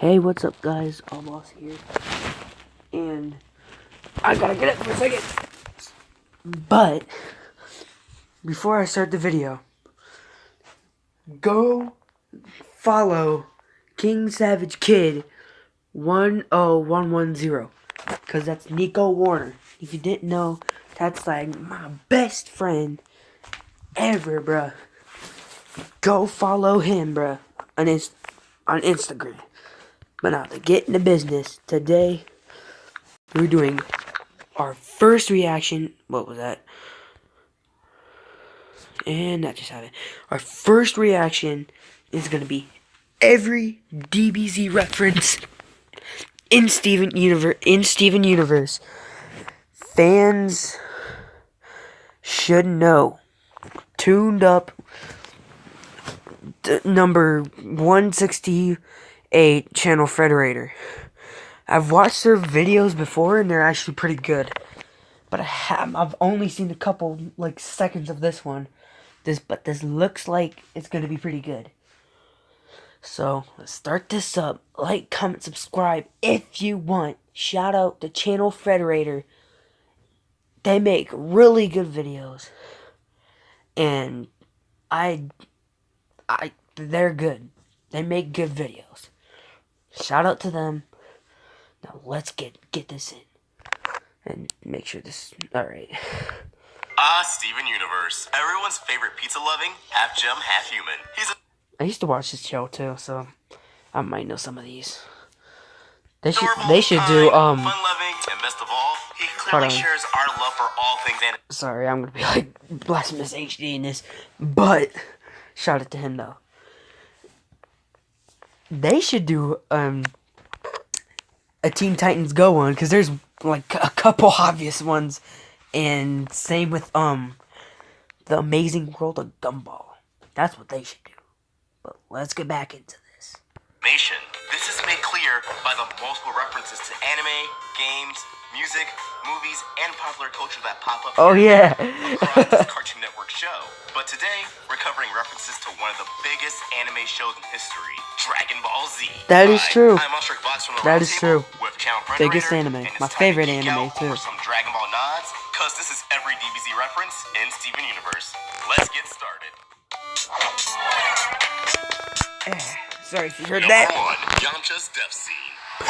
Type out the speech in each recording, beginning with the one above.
Hey, what's up, guys? Almost here, and I gotta get up for a second. But before I start the video, go follow King Savage Kid 10110, cause that's Nico Warner. If you didn't know, that's like my best friend ever, bruh. Go follow him, bruh, on Instagram. But now, to get into business, today we're doing our first reaction. What was that? And that just happened. Our first reaction is going to be every DBZ reference in Steven Universe. Fans should know. Tuned up number 168 Channel Federator. I've watched their videos before and they're actually pretty good. But I've only seen a couple seconds of this one. But this looks like it's gonna be pretty good. So let's start this up. Like, comment, subscribe if you want. Shout out to Channel Federator. They make really good videos. And they're good. They make good videos. Shout out to them. Now let's get this in. And make sure this alright. Steven Universe. Everyone's favorite pizza-loving, half-gem, half-human. I used to watch this show too, so I might know some of these. They should do fun-loving, and best of all, he clearly shares our love for all things anime. Sorry, I'm gonna be like Blasphemous HD in this, but shout out to him though. They should do a Teen Titans Go one, because there's like a couple obvious ones. And same with The Amazing World of Gumball. That's what they should do. But let's get back into this. This is made clear by the multiple references to anime, games, music, movies, and popular culture that pop up across this Cartoon Network show. But today, we're covering references to one of the biggest anime shows in history, Dragon Ball Z. That is true. That is true. Biggest anime. My favorite anime, too. Some Dragon Ball nods, because this is every DBZ reference in Steven Universe. Let's get started. Sorry if you heard Number that. 1, Yamcha's death scene.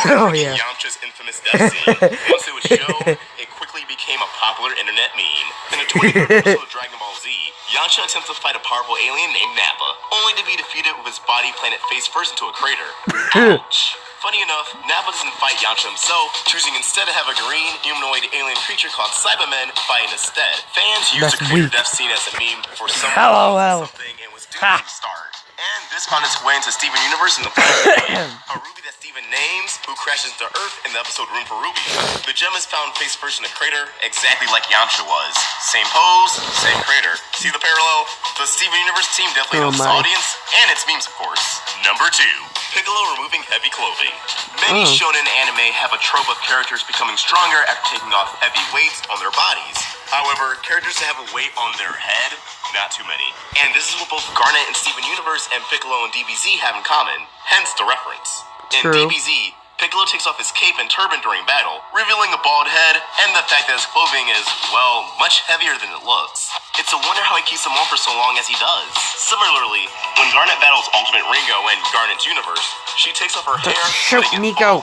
Oh yeah. Yamcha's infamous death scene. Once it was shown, it quickly became a popular internet meme. In the 21st episode of Dragon Ball Z, Yamcha attempts to fight a powerful alien named Nappa, only to be defeated with his body planted face first into a crater. Ouch. Funny enough, Nappa doesn't fight Yamcha himself, choosing instead to have a green, humanoid alien creature called Cybermen fight instead. Fans used the crater death scene as a meme for something and was doomed to start. And this found its way into Steven Universe in the a Ruby that Steven names, who crashes into Earth in the episode Room for Ruby. The gem is found face first in a crater, exactly like Yamcha was. Same pose, same crater. See the parallel? The Steven Universe team definitely knows its audience, and its memes, of course. Number 2. Piccolo removing heavy clothing. Many shonen anime have a trope of characters becoming stronger after taking off heavy weights on their bodies. However, characters that have a weight on their head, not too many. And this is what both Garnet and Steven Universe and Piccolo and DBZ have in common, hence the reference. In DBZ, Piccolo takes off his cape and turban during battle, revealing a bald head and the fact that his clothing is, well, much heavier than it looks. It's a wonder how he keeps them on for so long as he does. Similarly, when Garnet battles Ultimate Ringo in Garnet's universe, she takes off her hair, shoot Nico!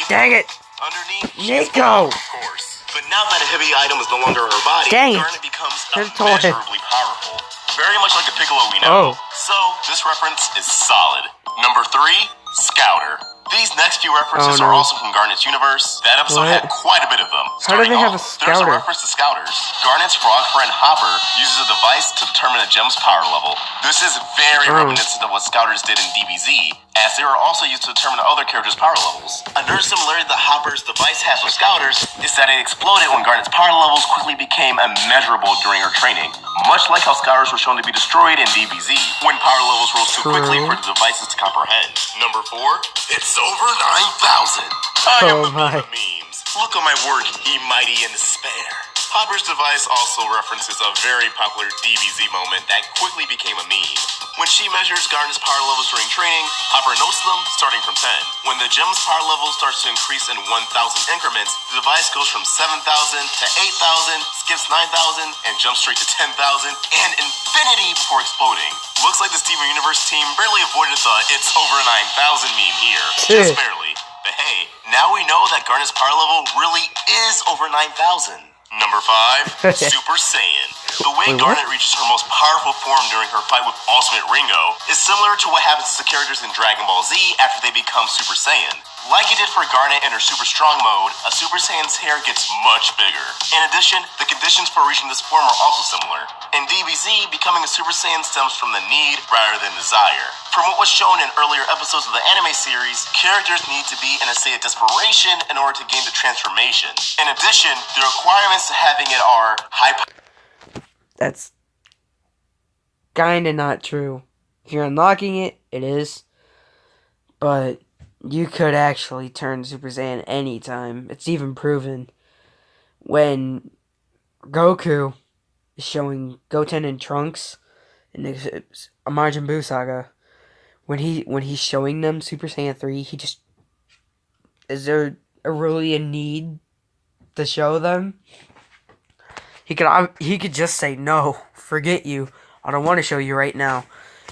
Dang it! Underneath, Nico! Of course. But now that a heavy item is no longer her body, Garnet becomes immeasurably powerful. Very much like the Piccolo we know. So, this reference is solid. Number 3, Scouter. These next few references are also from Garnet's universe. That episode had quite a bit of them. How do they have a Scouter? There's a reference to Scouters. Garnet's frog friend Hopper uses a device to determine a gem's power level. This is very reminiscent of what Scouters did in DBZ, as they were also used to determine other characters' power levels. Another similarity that Hopper's device has with Scouters is that it exploded when Garnet's power levels quickly became immeasurable during her training, much like how Scouters were shown to be destroyed in DBZ when power levels rose too quickly for the devices to comprehend. Number 4, it's over 9,000. I am the memes. Look on my work, ye mighty in despair. Hopper's device also references a very popular DBZ moment that quickly became a meme. When she measures Garnet's power levels during training, Hopper notes them starting from 10. When the gem's power level starts to increase in 1,000 increments, the device goes from 7,000 to 8,000, skips 9,000, and jumps straight to 10,000 and infinity before exploding. Looks like the Steven Universe team barely avoided the "it's over 9,000" meme here. Just barely. But hey, now we know that Garnet's power level really is over 9,000. Number 5, Super Saiyan. The way Garnet reaches her most powerful form during her fight with Ultimate Ringo is similar to what happens to characters in Dragon Ball Z after they become Super Saiyan. Like it did for Garnet in her Super Strong mode, a Super Saiyan's hair gets much bigger. In addition, the conditions for reaching this form are also similar. In DBZ, becoming a Super Saiyan stems from the need rather than desire. From what was shown in earlier episodes of the anime series, characters need to be in a state of desperation in order to gain the transformation. In addition, the requirements to having it are high. That's kinda not true. If you're unlocking it, it is. But you could actually turn Super Saiyan anytime. It's even proven when Goku is showing Goten and Trunks in the Majin Buu saga. When he's showing them Super Saiyan 3, he just... Is there really a need to show them? He could just say, no, forget you. I don't want to show you right now.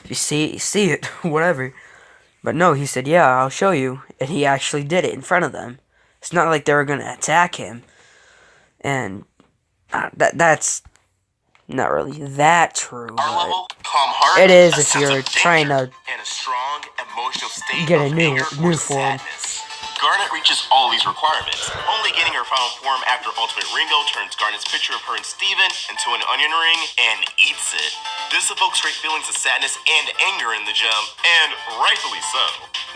If you see it, whatever. But no, he said, yeah, I'll show you. And he actually did it in front of them. It's not like they were going to attack him. And that's not really that true. Level, calm heart, it is if you're trying to and a strong emotional state get a of new form. Sadness. Garnet reaches all these requirements, only getting her final form after Ultimate Ringo turns Garnet's picture of her and Steven into an onion ring and eats it. This evokes great feelings of sadness and anger in the gem, and rightfully so.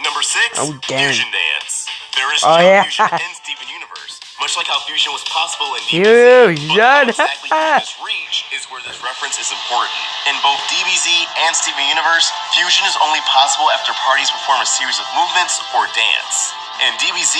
Number 6, Fusion Dance. There is no fusion in Steven Universe, much like how fusion was possible in DBZ. But exactly this reach is where this reference is important. In both DBZ and Steven Universe, fusion is only possible after parties perform a series of movements or dance. In DBZ,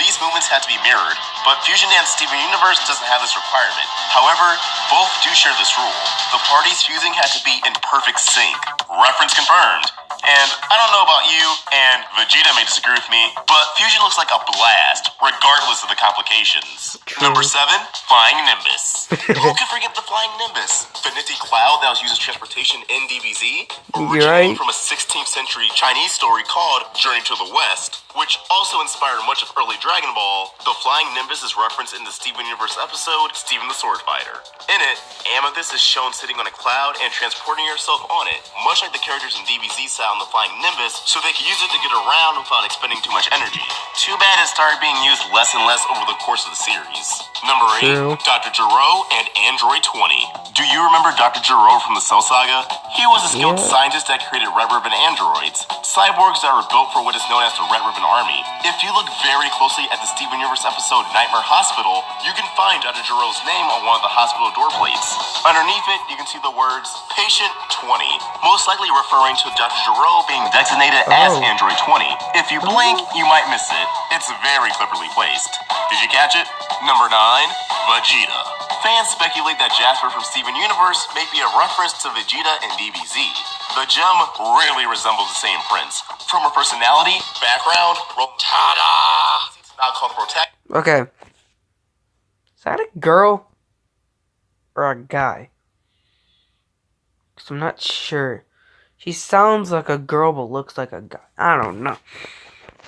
these movements had to be mirrored, but Fusion Dance Steven Universe doesn't have this requirement. However, both do share this rule. The parties fusing had to be in perfect sync. Reference confirmed. And I don't know about you, and Vegeta may disagree with me, but fusion looks like a blast, regardless of the complications. Number 7, Flying Nimbus. Who could forget the Flying Nimbus? The nifty cloud that was used as transportation in DBZ? Originating from a 16th century Chinese story called Journey to the West, which also inspired much of early Dragon Ball, the Flying Nimbus is referenced in the Steven Universe episode, Steven the Sword Fighter. In it, Amethyst is shown sitting on a cloud and transporting herself on it, much like the characters in DBZ saw on the Flying Nimbus, so they could use it to get around without expending too much energy. Too bad it started being used less and less over the course of the series. Number 8, Dr. Gero and Android 20. Do you remember Dr. Gero from the Cell Saga? He was a skilled scientist that created Red Ribbon androids, cyborgs that were built for what is known as the Red Ribbon Army. If you look very closely at the Steven Universe episode Nightmare Hospital, you can find Dr. Gero's name on one of the hospital door plates. Underneath it, you can see the words Patient 20, most likely referring to Dr. Gero being designated as Android 20. If you blink, you might miss it. It's very cleverly placed. Did you catch it? Number 9, Vegeta. Fans speculate that Jasper from Steven Universe may be a reference to Vegeta in DBZ. The gem really resembles the same prince. From her personality, background, Rotada. Not called Protect. Okay. Is that a girl or a guy? Because I'm not sure. She sounds like a girl but looks like a guy. I don't know.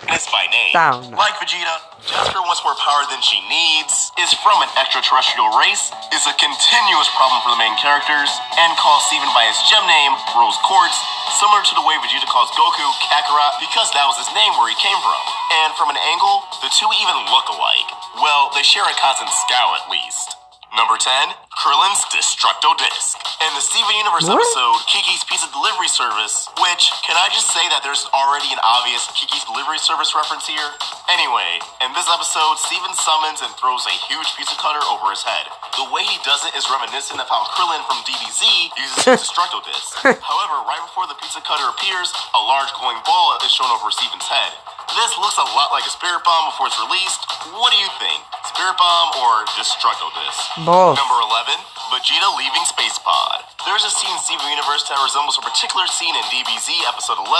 Is by name. Like Vegeta, Jasper wants more power than she needs, is from an extraterrestrial race, is a continuous problem for the main characters, and calls Steven by his gem name, Rose Quartz, similar to the way Vegeta calls Goku Kakarot because that was his name where he came from. And from an angle, the two even look alike. Well, they share a constant scowl at least. Number 10, Krillin's Destructo Disc. In the Steven Universe episode, Kiki's Pizza Delivery Service, which, can I just say that there's already an obvious Kiki's Delivery Service reference here? Anyway, in this episode, Steven summons and throws a huge pizza cutter over his head. The way he does it is reminiscent of how Krillin from DBZ uses his Destructo Disc. However, right before the pizza cutter appears, a large glowing ball is shown over Steven's head. This looks a lot like a Spirit Bomb before it's released. What do you think? Spirit Bomb or just Structo Disc? Both. Number 11, Vegeta leaving Space Pod. There's a scene in Steven Universe that resembles a particular scene in DBZ episode 11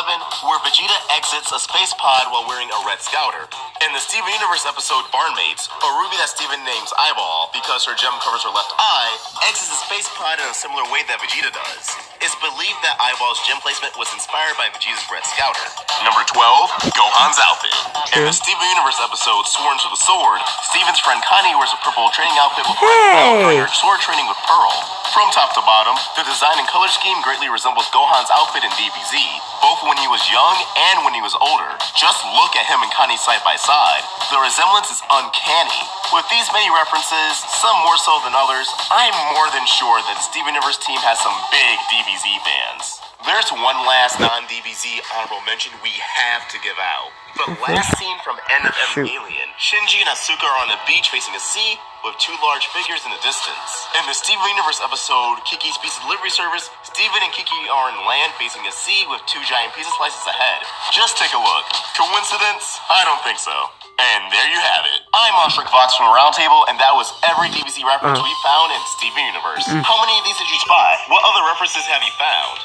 where Vegeta exits a space pod while wearing a red scouter. In the Steven Universe episode Barnmates, a Ruby that Steven names Eyeball because her gem covers her left eye exits the space pod in a similar way that Vegeta does. It's believed that Eyeball's gem placement was inspired by Vegeta's red scouter. Number 12, Gohan's outfit. In the Steven Universe episode Sworn to the Sword, Steven's friend Connie wears a purple training outfit with red sword training with Pearl. From top to bottom, the design and color scheme greatly resembles Gohan's outfit in DBZ, both when he was young and when he was older. Just look at him and Connie side by side. The resemblance is uncanny. With these many references, some more so than others, I'm more than sure that the Steven Universe team has some big DBZ fans. There's one last non-DBZ honorable mention we have to give out. The last scene from End of M Alien. Shinji and Asuka are on a beach facing a sea with two large figures in the distance. In the Steven Universe episode Kiki's Pizza Delivery Service, Steven and Kiki are on land facing a sea with two giant pizza slices ahead. Just take a look. Coincidence? I don't think so. And there you have it. I'm Monstric Vox from the Roundtable, and that was every DBZ reference we found in Steven Universe. How many of these did you spot? What other references have you found?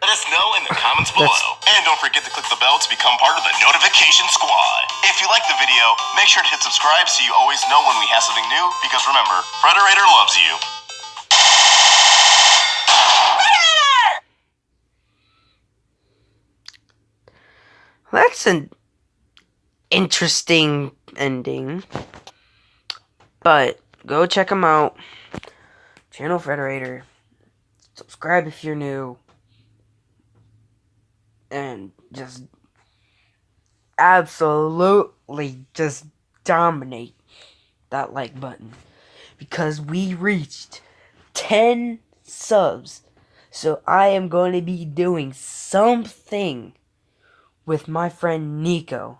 Let us know in the comments below. And don't forget to click the bell to become part of the notification squad. If you like the video, make sure to hit subscribe so you always know when we have something new, because remember, Frederator loves you. That's an interesting ending. But go check them out. Channel Frederator. Subscribe if you're new. And just absolutely just dominate that like button. Because we reached 10 subs. So I am going to be doing something with my friend Nico.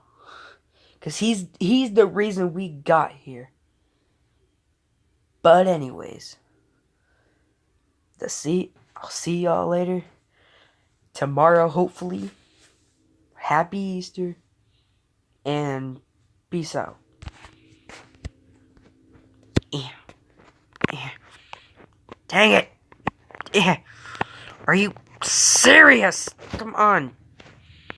Because he's the reason we got here. But anyways. I'll see y'all later. Tomorrow, hopefully. Happy Easter. And peace out. Dang it. Are you serious? Come on.